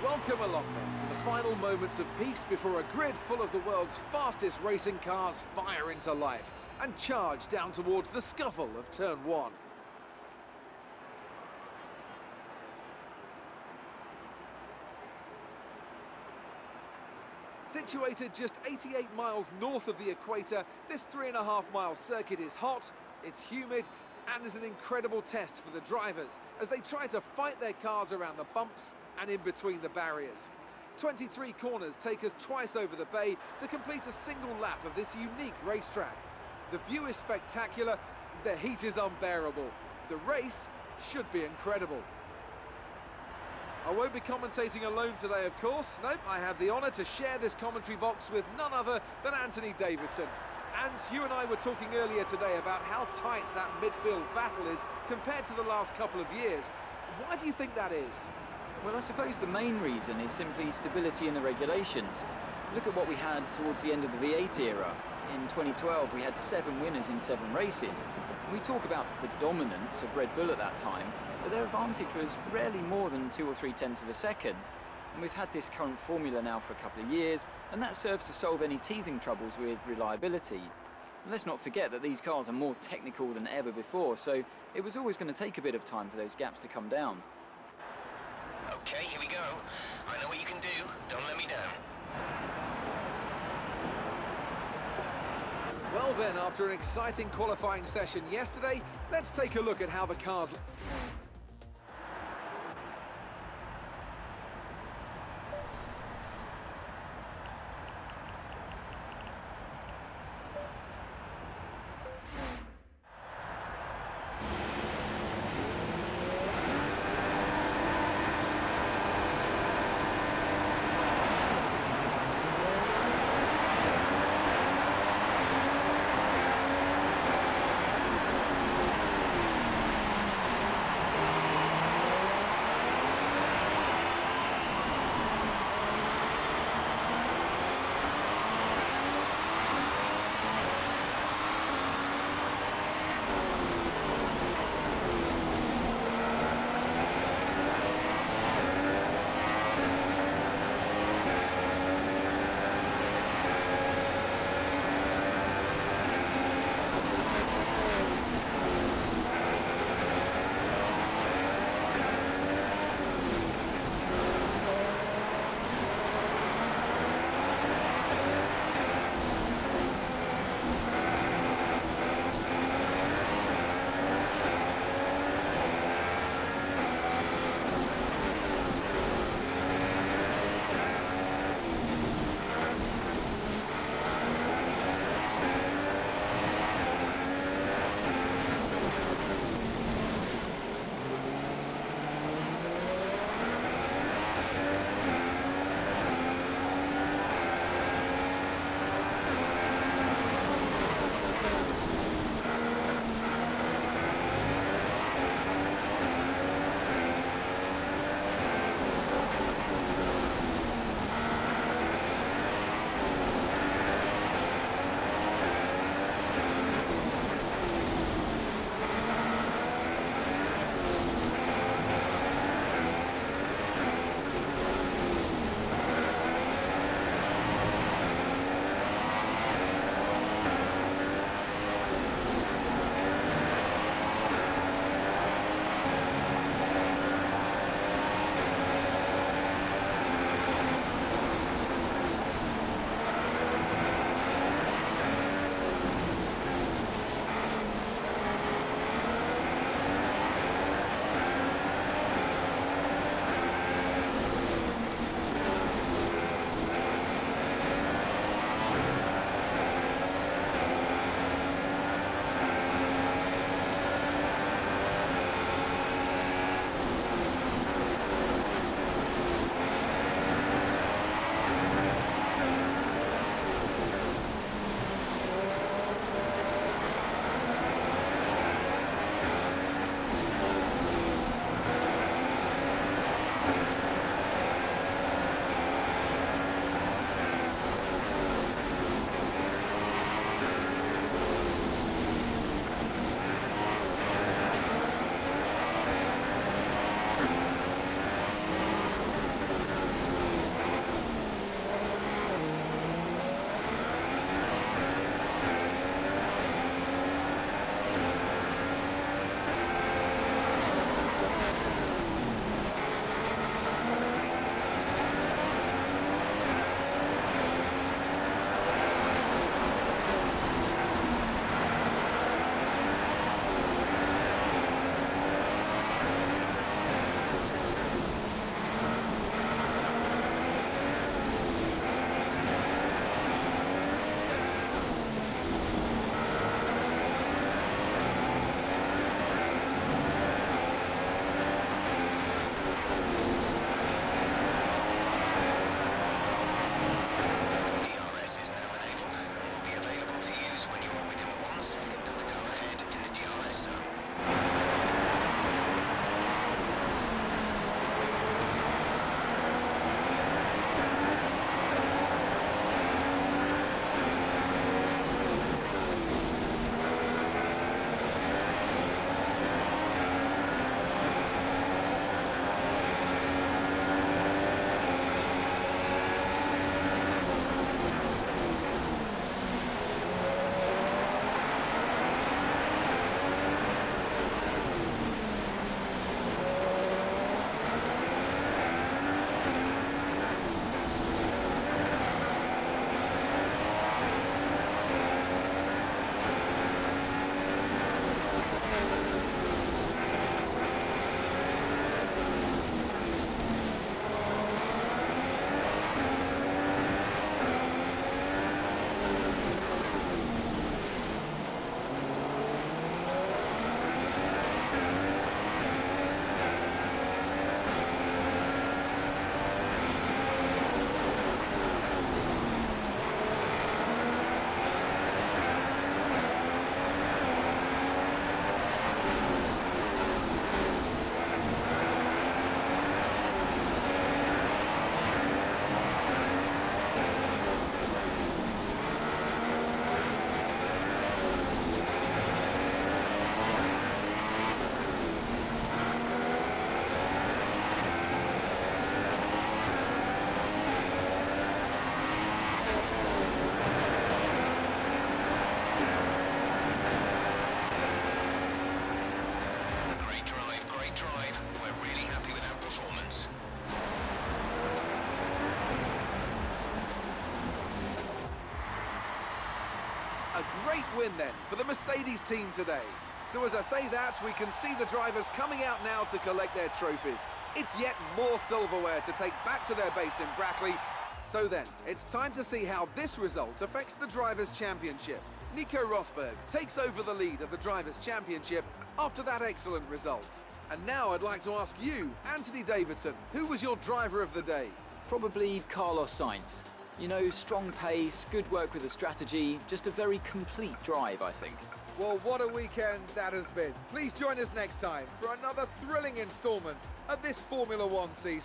Welcome along then to the final moments of peace before a grid full of the world's fastest racing cars fire into life and charge down towards the scuffle of Turn 1. Situated just 88 miles north of the equator, this 3.5-mile circuit is hot, it's humid, and is an incredible test for the drivers as they try to fight their cars around the bumps and in between the barriers. 23 corners take us twice over the bay to complete a single lap of this unique racetrack. The view is spectacular, the heat is unbearable. The race should be incredible. I won't be commentating alone today, of course. Nope, I have the honour to share this commentary box with none other than Anthony Davidson. And you and I were talking earlier today about how tight that midfield battle is compared to the last couple of years. Why do you think that is? Well, I suppose the main reason is simply stability in the regulations. Look at what we had towards the end of the V8 era. In 2012, we had 7 winners in 7 races. We talk about the dominance of Red Bull at that time, but their advantage was rarely more than 2 or 3 tenths of a second. And we've had this current formula now for a couple of years, and that serves to solve any teething troubles with reliability. And let's not forget that these cars are more technical than ever before, so it was always going to take a bit of time for those gaps to come down. Okay, here we go. I know what you can do. Don't let me down. Well then, after an exciting qualifying session yesterday, let's take a look at how the cars... DRS is now enabled and will be available to use when you are within 1 second of the car ahead in the DRS zone. Great drive. We're really happy with that performance. A great win then for the Mercedes team today. So as I say that, we can see the drivers coming out now to collect their trophies. It's yet more silverware to take back to their base in Brackley. So then, it's time to see how this result affects the Drivers' Championship. Nico Rosberg takes over the lead of the Drivers' Championship after that excellent result. And now I'd like to ask you, Anthony Davidson, who was your driver of the day? Probably Carlos Sainz. You know, strong pace, good work with the strategy, just a very complete drive, I think. Well, what a weekend that has been. Please join us next time for another thrilling instalment of this Formula One season.